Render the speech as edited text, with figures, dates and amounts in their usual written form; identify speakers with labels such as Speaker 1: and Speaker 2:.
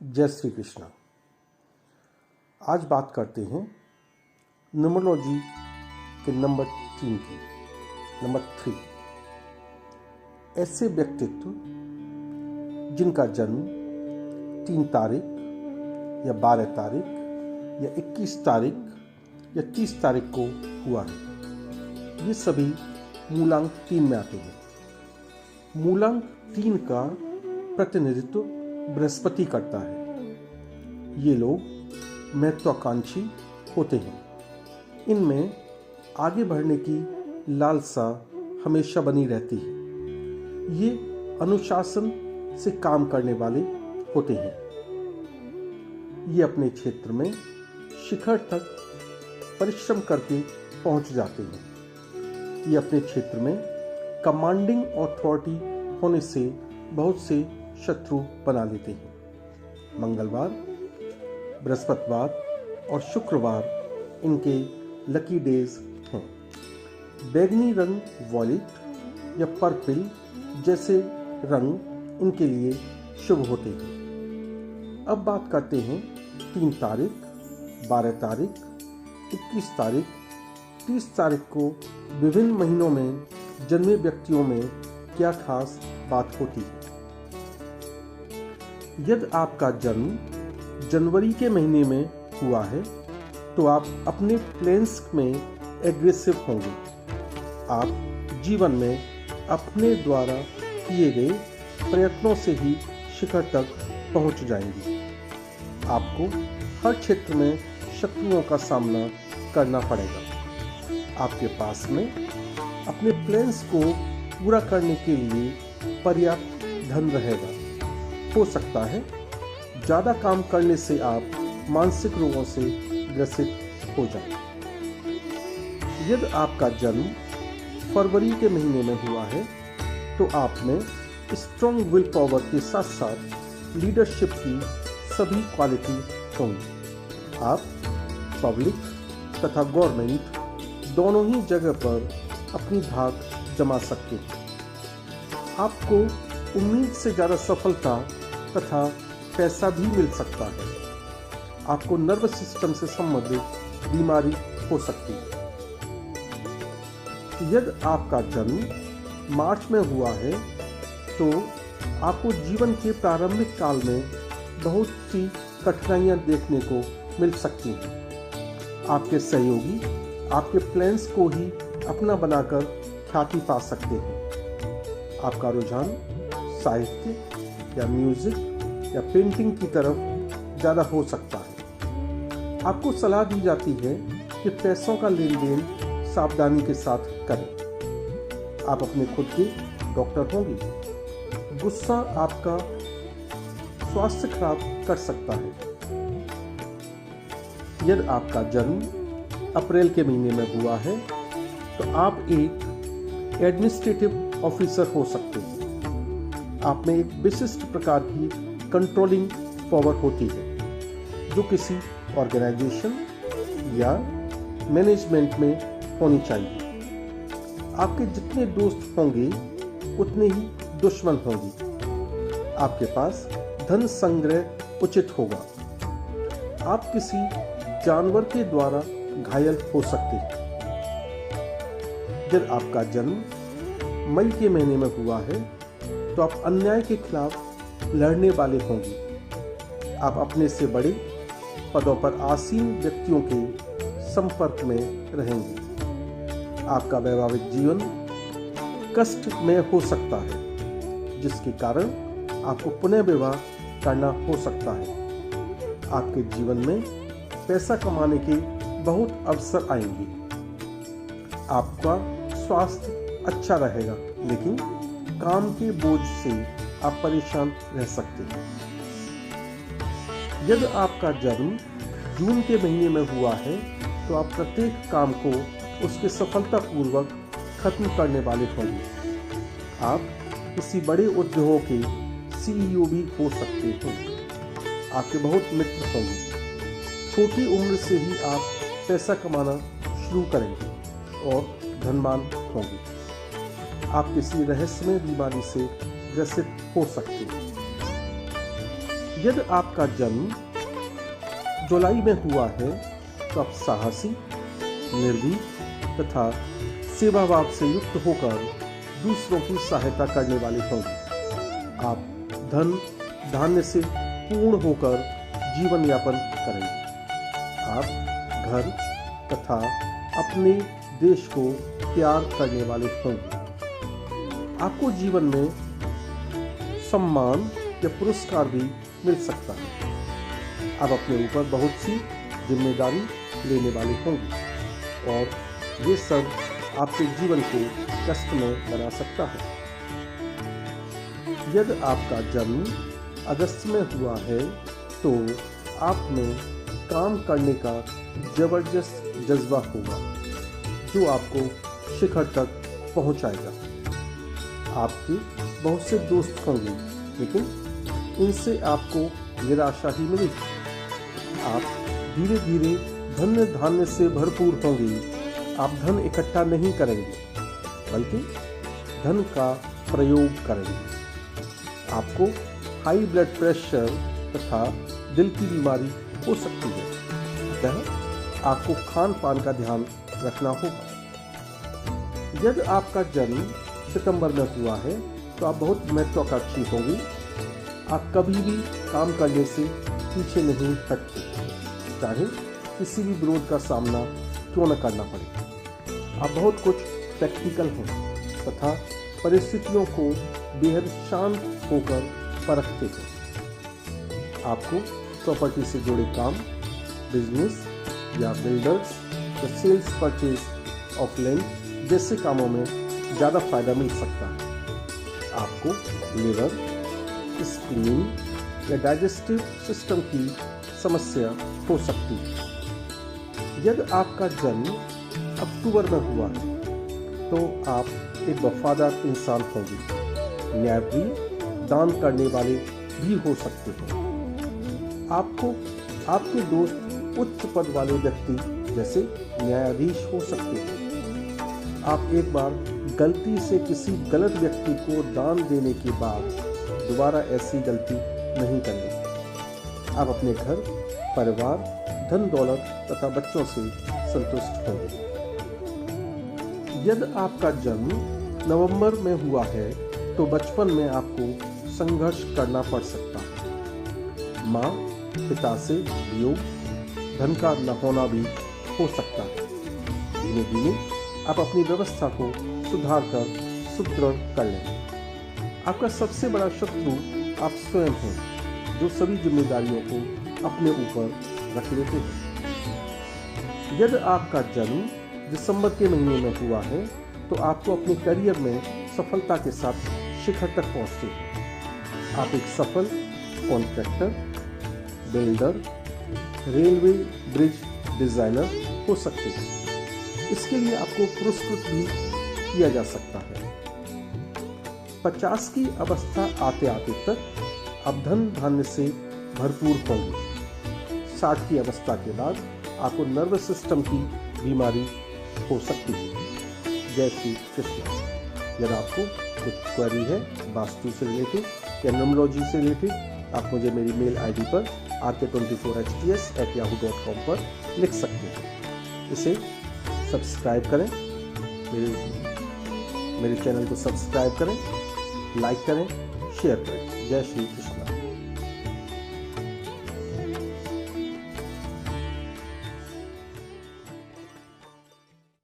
Speaker 1: जय श्री कृष्णा। आज बात करते हैं न्यूमरोलॉजी के नंबर 3 की। नंबर 3, ऐसे व्यक्तित्व जिनका जन्म 3 तारीख या 12 तारीख या 21 तारीख या 30 तारीख को हुआ है, ये सभी मूलांक 3 में आते हैं। मूलांक 3 का प्रतिनिधित्व बृहस्पति करता है। ये लोग महत्वाकांक्षी होते हैं। इनमें आगे बढ़ने की लालसा हमेशा बनी रहती है। ये अनुशासन से काम करने वाले होते हैं। ये अपने क्षेत्र में शिखर तक परिश्रम करके पहुंच जाते हैं। ये अपने क्षेत्र में कमांडिंग अथॉरिटी होने से बहुत से शत्रु बना लेते हैं। मंगलवार, बृहस्पतिवार और शुक्रवार इनके लकी डेज हैं। बैगनी रंग, वॉयलेट या पर्पल जैसे रंग इनके लिए शुभ होते हैं। अब बात करते हैं 3 तारीख, 12 तारीख, 21 तारीख, 30 तारीख को विभिन्न महीनों में जन्मे व्यक्तियों में क्या खास बात होती है। यदि आपका जन्म जनवरी के महीने में हुआ है तो आप अपने प्लान्स में एग्रेसिव होंगे। आप जीवन में अपने द्वारा किए गए प्रयत्नों से ही शिखर तक पहुंच जाएंगे। आपको हर क्षेत्र में शत्रुओं का सामना करना पड़ेगा। आपके पास में अपने प्लान्स को पूरा करने के लिए पर्याप्त धन रहेगा। हो सकता है ज़्यादा काम करने से आप मानसिक रोगों से ग्रसित हो जाएं। यदि आपका जन्म फरवरी के महीने में हुआ है तो आप में स्ट्रॉन्ग विल पावर के साथ साथ लीडरशिप की सभी क्वालिटी होंगी। आप पब्लिक तथा गवर्नमेंट दोनों ही जगह पर अपनी धाक जमा सकते हैं। आपको उम्मीद से ज़्यादा सफलता तथा पैसा भी मिल सकता है। आपको नर्वस सिस्टम से संबंधित बीमारी हो सकती है। यदि आपका जन्म मार्च में हुआ है तो आपको जीवन के प्रारंभिक काल में बहुत सी कठिनाइयां देखने को मिल सकती हैं। आपके सहयोगी आपके प्लान्स को ही अपना बनाकर ख्याति पा सकते हैं। आपका रुझान साहित्य या म्यूजिक या पेंटिंग की तरफ ज़्यादा हो सकता है। आपको सलाह दी जाती है कि पैसों का लेन देन सावधानी के साथ करें। आप अपने खुद के डॉक्टर होंगे। गुस्सा आपका स्वास्थ्य खराब कर सकता है। यदि आपका जन्म अप्रैल के महीने में हुआ है तो आप एक एडमिनिस्ट्रेटिव ऑफिसर हो सकते हैं। आप में एक विशिष्ट प्रकार की कंट्रोलिंग पावर होती है जो किसी ऑर्गेनाइजेशन या मैनेजमेंट में होनी चाहिए। आपके जितने दोस्त होंगे उतने ही दुश्मन होंगे। आपके पास धन संग्रह उचित होगा। आप किसी जानवर के द्वारा घायल हो सकते हैं। जब आपका जन्म मई के महीने में हुआ है तो आप अन्याय के खिलाफ लड़ने वाले होंगे। आप अपने से बड़े पदों पर आसीन व्यक्तियों के संपर्क में रहेंगे। आपका वैवाहिक जीवन कष्ट में हो सकता है जिसके कारण आपको पुनः विवाह करना हो सकता है। आपके जीवन में पैसा कमाने के बहुत अवसर आएंगे। आपका स्वास्थ्य अच्छा रहेगा लेकिन काम के बोझ से आप परेशान रह सकते हैं। यदि आपका जन्म जून के महीने में हुआ है तो आप प्रत्येक काम को उसके सफलतापूर्वक खत्म करने वाले होंगे। आप किसी बड़े उद्योग के CEO भी हो सकते हैं। आपके बहुत मित्र होंगे। छोटी उम्र से ही आप पैसा कमाना शुरू करेंगे और धनवान होंगे। आप किसी रहस्यमय बीमारी से ग्रसित हो सकते हैं। यदि आपका जन्म जुलाई में हुआ है तो आप साहसी, निर्भीक तथा सेवा भाव से युक्त होकर दूसरों की सहायता करने वाले होंगे। आप धन धान्य से पूर्ण होकर जीवन यापन करेंगे। आप घर तथा अपने देश को प्यार करने वाले होंगे। आपको जीवन में सम्मान या पुरस्कार भी मिल सकता है। आप अपने ऊपर बहुत सी जिम्मेदारी लेने वाले होंगे और ये सब आपके जीवन को कष्टमय बना सकता है। यदि आपका जन्म अगस्त में हुआ है तो आप में काम करने का जबरदस्त जज्बा होगा जो आपको शिखर तक पहुंचाएगा। आपके बहुत से दोस्त होंगे लेकिन इनसे आपको निराशा ही मिलेगी। आप धीरे धीरे धन धान्य से भरपूर होंगे। आप धन इकट्ठा नहीं करेंगे बल्कि धन का प्रयोग करेंगे। आपको हाई ब्लड प्रेशर तथा दिल की बीमारी हो सकती है, अतः आपको खान पान का ध्यान रखना होगा। यदि आपका जन्म सितंबर में हुआ है तो आप बहुत महत्वाकांक्षी होंगे। आप कभी भी काम करने से पीछे नहीं हटते, चाहे किसी भी विरोध का सामना क्यों न करना पड़े। आप बहुत कुछ प्रैक्टिकल हैं तथा परिस्थितियों को बेहद शांत होकर परखते हैं। आपको प्रॉपर्टी से जुड़े काम, बिजनेस या बिल्डर्स या सेल्स परचेज ऑफ लैंड जैसे कामों में ज़्यादा फायदा मिल सकता है। आपको लिवर, स्प्लीन या डाइजेस्टिव सिस्टम की समस्या हो सकती है। यदि आपका जन्म अक्टूबर में हुआ है तो आप एक वफादार इंसान होंगे। न्यायप्रिय, दान करने वाले भी हो सकते हैं। आपको आपके दोस्त उच्च पद वाले व्यक्ति जैसे न्यायाधीश हो सकते हैं। आप एक बार गलती से किसी गलत व्यक्ति को दान देने के बाद दोबारा ऐसी गलती नहीं करेंगे। आप अपने घर, परिवार, धन दौलत तथा बच्चों से संतुष्ट होंगे। यदि आपका जन्म नवंबर में हुआ है तो बचपन में आपको संघर्ष करना पड़ सकता है। माँ पिता से वियोग, धन का न होना भी हो सकता है। धीरे धीरे आप अपनी व्यवस्था को सुधार कर सुदृढ़ कर लेंगे। आपका सबसे बड़ा शत्रु आप स्वयं हैं जो सभी जिम्मेदारियों को अपने ऊपर रख लेते हैं। यदि आपका जन्म दिसंबर के महीने में हुआ है तो आपको अपने करियर में सफलता के साथ शिखर तक पहुंचते हैं। आप एक सफल contractor, builder, railway bridge designer हो सकते हैं। इसके लिए आपको पुरस्कृत भी किया जा सकता है। 50 की अवस्था आते आते तक आप धन धान्य से भरपूर होंगे। 60 की अवस्था के बाद आपको नर्वस सिस्टम की बीमारी हो सकती है। जय श्री कृष्ण। यदि आपको कुछ क्वेरी है वास्तु से रिलेटेड या न्यूमरोलॉजी से रिलेटेड, आप मुझे मेरी मेल आईडी पर rk24hts@yahoo.com पर लिख सकते हैं। इसे सब्सक्राइब करें, मेरे चैनल को सब्सक्राइब करें, लाइक करें, शेयर करें। जय श्री कृष्ण।